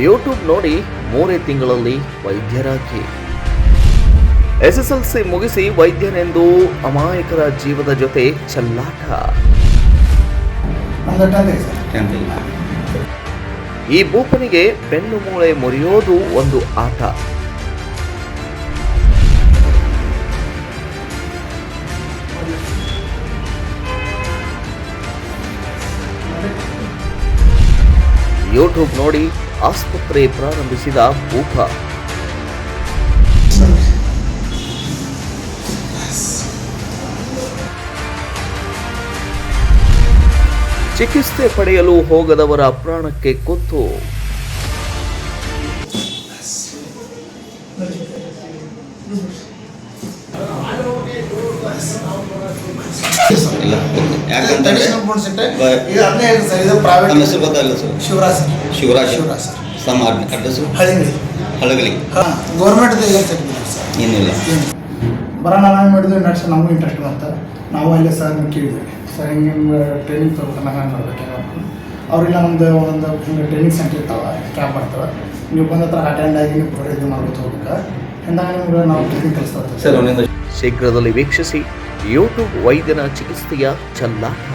YouTube ನೋಡಿ 3 ತಿಂಗಳಲ್ಲಿ ವೈದ್ಯರಾಗಿ. SSLC ಮುಗಿಸಿ ವೈದ್ಯನೆಂದು ಅಮಾಯಕರ ಜೀವದ ಜೊತೆ ಚೆಲ್ಲಾಟ. ಈ ಭೂಪನಿಗೆ ಬೆನ್ನು ಮೂಳೆ ಮುರಿಯೋದು ಒಂದು ಆಟ. ಯೂಟ್ಯೂಬ್ ನೋಡಿ ಆಸ್ಪತ್ರೆ ಪ್ರಾರಂಭಿಸಿದ ಭೂಪ. ಚಿಕಿತ್ಸೆ ಪಡೆಯಲು ಹೋಗದವರ ಪ್ರಾಣಕ್ಕೆ ಕುತ್ತು. ಬರೋಣ ನಾವು ಮಾಡಿದ್ವಿ ನರ್ಸ್ ನಮಗೂ ಇಂಟ್ರೆಸ್ಟ್ ಬಂತು. ನಾವು ಅಲ್ಲೇ ಸರ್ ಕೇಳಿದ್ವಿ, ಸರ್ ಹಿಂಗೆ ನಿಮ್ಗೆ ಟ್ರೈನಿಂಗ್ ತೊಗೊಳ್ತಾನೆ ಹಂಗೆ ಮಾಡ್ಬೇಕು ಅವ್ರಿಲ್ಲ ಒಂದು ಹಿಂಗೆ ಟ್ರೈನಿಂಗ್ ಸೆಂಟರ್ ಇರ್ತಾವೆ, ಕ್ಯಾಂಪ್ ಮಾಡ್ತಾವೆ. ನೀವು ಬಂದ ಹತ್ರ ಅಟೆಂಡ್ ಆಗಿ ನೀವು ಪ್ರೋಡಕ್ಟ್ ಮಾಡ್ಬೋದು ಹೋಗ್ಬೇಕು. ಹಿಂದಾಗ ನಿಮ್ಗೆ ನಾವು ಟ್ರೈನಿಂಗ್ ಕಲಿಸ್ತಾ ಶೀಘ್ರದಲ್ಲಿ ವೀಕ್ಷಿಸಿ ಯೂಟ್ಯೂಬ್ ವೈದ್ಯನ ಚಿಕಿತ್ಸೆಯ ಚೆಲ್ಲಾಟ.